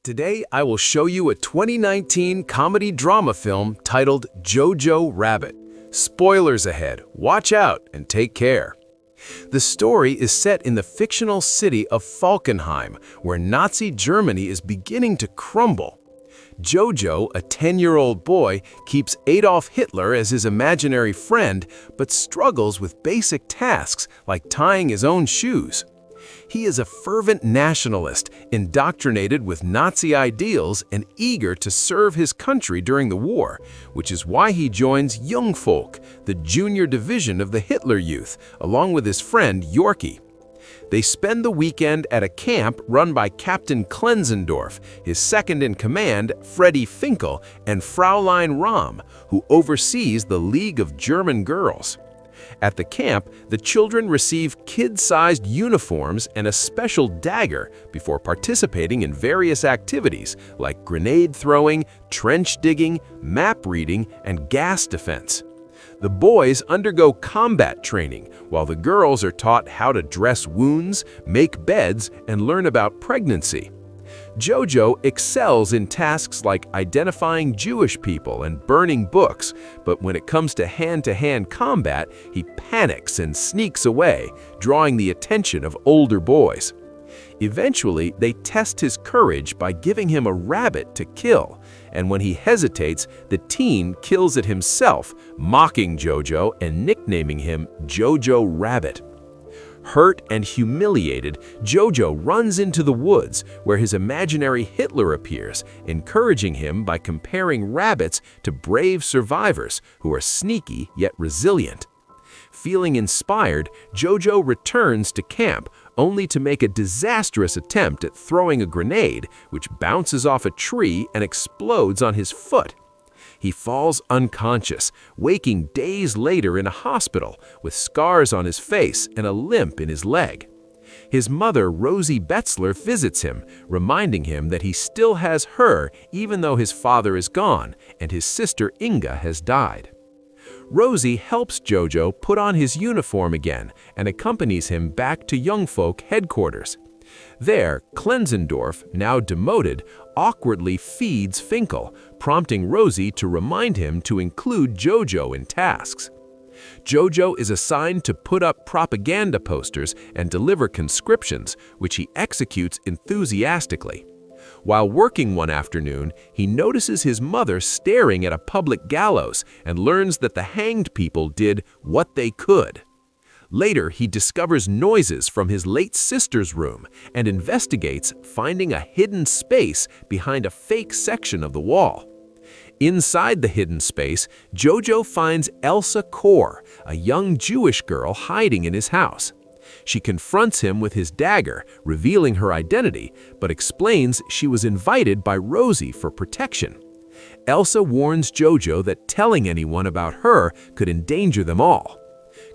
Today, I will show you a 2019 comedy drama film titled Jojo Rabbit. Spoilers ahead, watch out and take care. The story is set in the fictional city of Falkenheim, where Nazi Germany is beginning to crumble. Jojo, a 10-year-old boy, keeps Adolf Hitler as his imaginary friend, but struggles with basic tasks like tying his own shoes. He is a fervent nationalist, indoctrinated with Nazi ideals and eager to serve his country during the war, which is why he joins Jungvolk, the junior division of the Hitler Youth, along with his friend Yorkie. They spend the weekend at a camp run by Captain Klenzendorf, his second-in-command, Freddie Finkel, and Fraulein Rahm, who oversees the League of German Girls. At the camp, the children receive kid-sized uniforms and a special dagger before participating in various activities like grenade throwing, trench digging, map reading, and gas defense. The boys undergo combat training, while the girls are taught how to dress wounds, make beds, and learn about pregnancy. Jojo excels in tasks like identifying Jewish people and burning books, but when it comes to hand-to-hand combat, he panics and sneaks away, drawing the attention of older boys. Eventually, they test his courage by giving him a rabbit to kill, and when he hesitates, the teen kills it himself, mocking Jojo and nicknaming him Jojo Rabbit. Hurt and humiliated, Jojo runs into the woods where his imaginary Hitler appears, encouraging him by comparing rabbits to brave survivors who are sneaky yet resilient. Feeling inspired, Jojo returns to camp, only to make a disastrous attempt at throwing a grenade, which bounces off a tree and explodes on his foot. He falls unconscious, waking days later in a hospital with scars on his face and a limp in his leg. His mother, Rosie Betzler, visits him, reminding him that he still has her even though his father is gone and his sister Inga has died. Rosie helps Jojo put on his uniform again and accompanies him back to Jungvolk headquarters. There, Klenzendorf, now demoted, awkwardly feeds Finkel, prompting Rosie to remind him to include Jojo in tasks. Jojo is assigned to put up propaganda posters and deliver conscriptions, which he executes enthusiastically. While working one afternoon, he notices his mother staring at a public gallows and learns that the hanged people did what they could. Later, he discovers noises from his late sister's room and investigates, finding a hidden space behind a fake section of the wall. Inside the hidden space, Jojo finds Elsa Kor, a young Jewish girl hiding in his house. She confronts him with his dagger, revealing her identity, but explains she was invited by Rosie for protection. Elsa warns Jojo that telling anyone about her could endanger them all.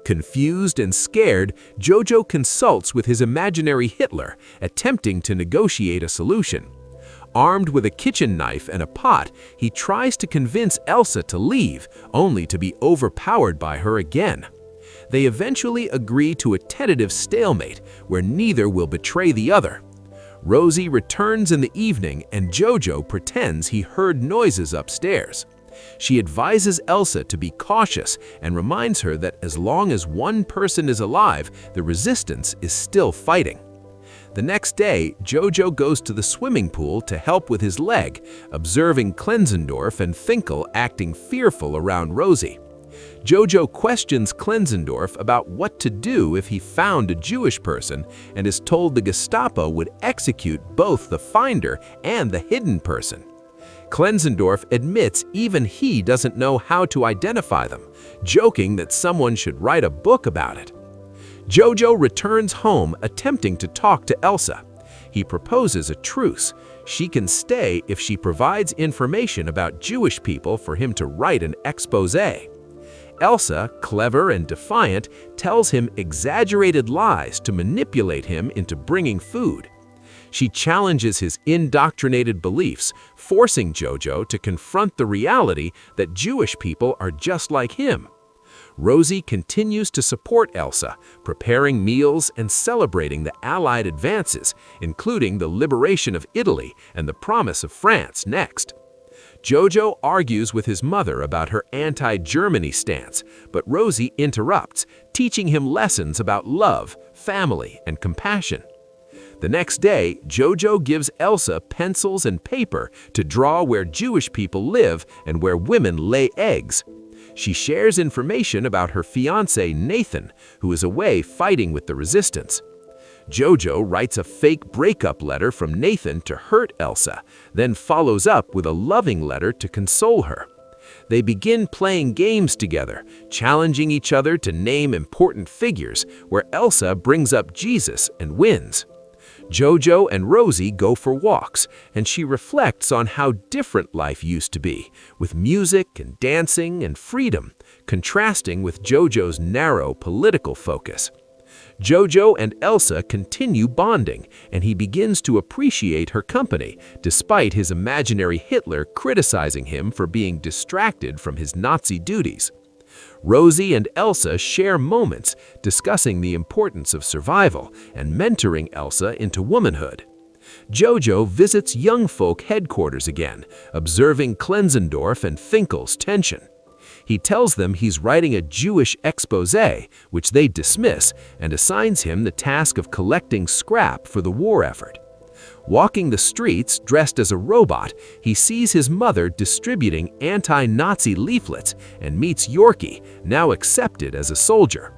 Confused and scared, Jojo consults with his imaginary Hitler, attempting to negotiate a solution. Armed with a kitchen knife and a pot, he tries to convince Elsa to leave, only to be overpowered by her again. They eventually agree to a tentative stalemate, where neither will betray the other. Rosie returns in the evening, and Jojo pretends he heard noises upstairs. She advises Elsa to be cautious and reminds her that as long as one person is alive, the resistance is still fighting. The next day, Jojo goes to the swimming pool to help with his leg, observing Klenzendorf and Finkel acting fearful around Rosie. Jojo questions Klenzendorf about what to do if he found a Jewish person and is told the Gestapo would execute both the finder and the hidden person. Klenzendorf admits even he doesn't know how to identify them, joking that someone should write a book about it. Jojo returns home attempting to talk to Elsa. He proposes a truce. She can stay if she provides information about Jewish people for him to write an exposé. Elsa, clever and defiant, tells him exaggerated lies to manipulate him into bringing food. She challenges his indoctrinated beliefs, forcing Jojo to confront the reality that Jewish people are just like him. Rosie continues to support Elsa, preparing meals and celebrating the Allied advances, including the liberation of Italy and the promise of France next. Jojo argues with his mother about her anti-Germany stance, but Rosie interrupts, teaching him lessons about love, family, and compassion. The next day, Jojo gives Elsa pencils and paper to draw where Jewish people live and where women lay eggs. She shares information about her fiancé Nathan, who is away fighting with the resistance. Jojo writes a fake breakup letter from Nathan to hurt Elsa, then follows up with a loving letter to console her. They begin playing games together, challenging each other to name important figures, where Elsa brings up Jesus and wins. Jojo and Rosie go for walks, and she reflects on how different life used to be, with music and dancing and freedom, contrasting with Jojo's narrow political focus. Jojo and Elsa continue bonding, and he begins to appreciate her company, despite his imaginary Hitler criticizing him for being distracted from his Nazi duties. Rosie and Elsa share moments discussing the importance of survival and mentoring Elsa into womanhood. Jojo visits young folk headquarters again, observing Klenzendorf and Finkel's tension. He tells them he's writing a Jewish exposé, which they dismiss, and assigns him the task of collecting scrap for the war effort. Walking the streets dressed as a robot, he sees his mother distributing anti-Nazi leaflets and meets Yorkie, now accepted as a soldier.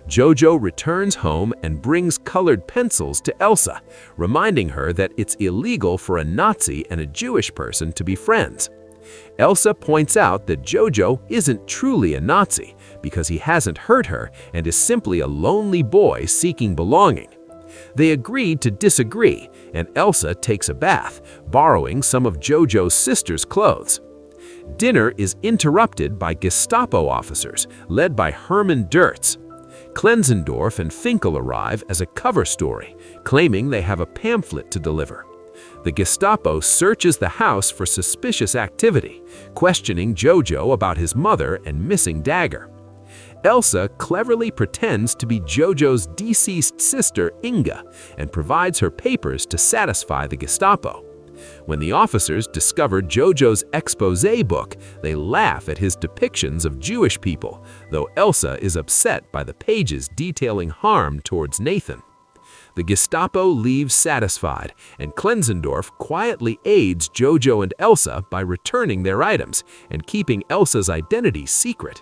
Jojo returns home and brings colored pencils to Elsa, reminding her that it's illegal for a Nazi and a Jewish person to be friends. Elsa points out that Jojo isn't truly a Nazi because he hasn't hurt her and is simply a lonely boy seeking belonging. They agreed to disagree, and Elsa takes a bath, borrowing some of Jojo's sister's clothes. Dinner is interrupted by Gestapo officers, led by Hermann Dirtz. Klenzendorf and Finkel arrive as a cover story, claiming they have a pamphlet to deliver. The Gestapo searches the house for suspicious activity, questioning Jojo about his mother and missing dagger. Elsa cleverly pretends to be Jojo's deceased sister Inga and provides her papers to satisfy the Gestapo. When the officers discover Jojo's exposé book, they laugh at his depictions of Jewish people, though Elsa is upset by the pages detailing harm towards Nathan. The Gestapo leaves satisfied, and Klenzendorf quietly aids Jojo and Elsa by returning their items and keeping Elsa's identity secret.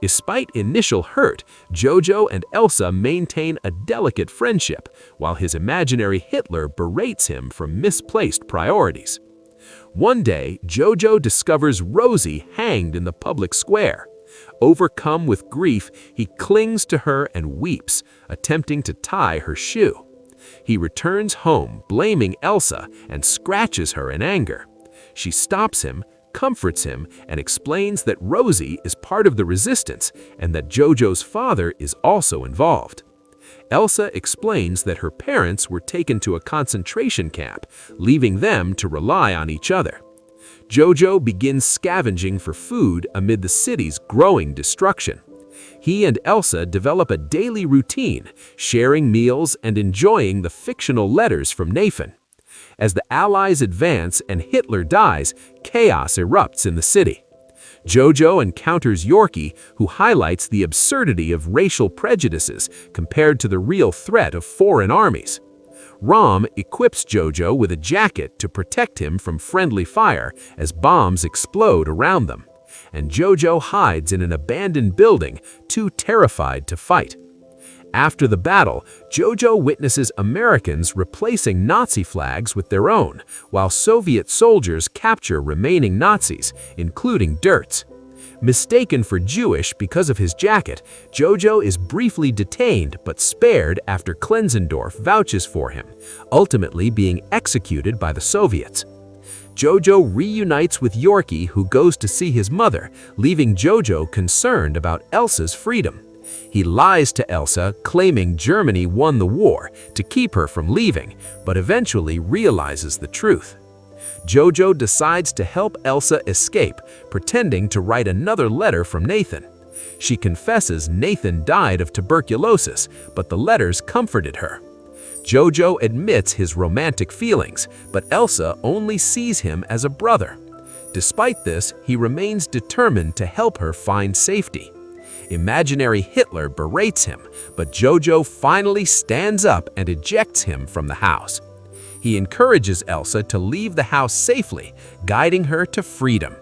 Despite initial hurt, Jojo and Elsa maintain a delicate friendship, while his imaginary Hitler berates him for misplaced priorities. One day, Jojo discovers Rosie hanged in the public square. Overcome with grief, he clings to her and weeps, attempting to tie her shoe. He returns home, blaming Elsa, and scratches her in anger. She stops him, comforts him, and explains that Rosie is part of the resistance and that Jojo's father is also involved. Elsa explains that her parents were taken to a concentration camp, leaving them to rely on each other. Jojo begins scavenging for food amid the city's growing destruction. He and Elsa develop a daily routine, sharing meals and enjoying the fictional letters from Nathan. As the Allies advance and Hitler dies, chaos erupts in the city. Jojo encounters Yorkie, who highlights the absurdity of racial prejudices compared to the real threat of foreign armies. Rom equips Jojo with a jacket to protect him from friendly fire as bombs explode around them, and Jojo hides in an abandoned building, too terrified to fight. After the battle, Jojo witnesses Americans replacing Nazi flags with their own, while Soviet soldiers capture remaining Nazis, including Dirtz. Mistaken for Jewish because of his jacket, Jojo is briefly detained but spared after Klenzendorf vouches for him, ultimately being executed by the Soviets. Jojo reunites with Yorkie, who goes to see his mother, leaving Jojo concerned about Elsa's freedom. He lies to Elsa, claiming Germany won the war to keep her from leaving, but eventually realizes the truth. Jojo decides to help Elsa escape, pretending to write another letter from Nathan. She confesses Nathan died of tuberculosis, but the letters comforted her. Jojo admits his romantic feelings, but Elsa only sees him as a brother. Despite this, he remains determined to help her find safety. Imaginary Hitler berates him, but Jojo finally stands up and ejects him from the house. He encourages Elsa to leave the house safely, guiding her to freedom.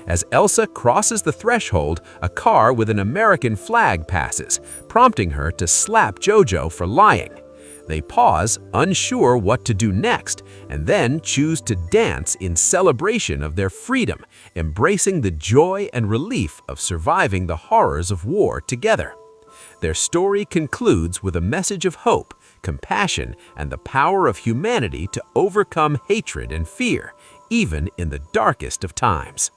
As Elsa crosses the threshold, a car with an American flag passes, prompting her to slap Jojo for lying. They pause, unsure what to do next, and then choose to dance in celebration of their freedom, embracing the joy and relief of surviving the horrors of war together. Their story concludes with a message of hope, compassion, and the power of humanity to overcome hatred and fear, even in the darkest of times.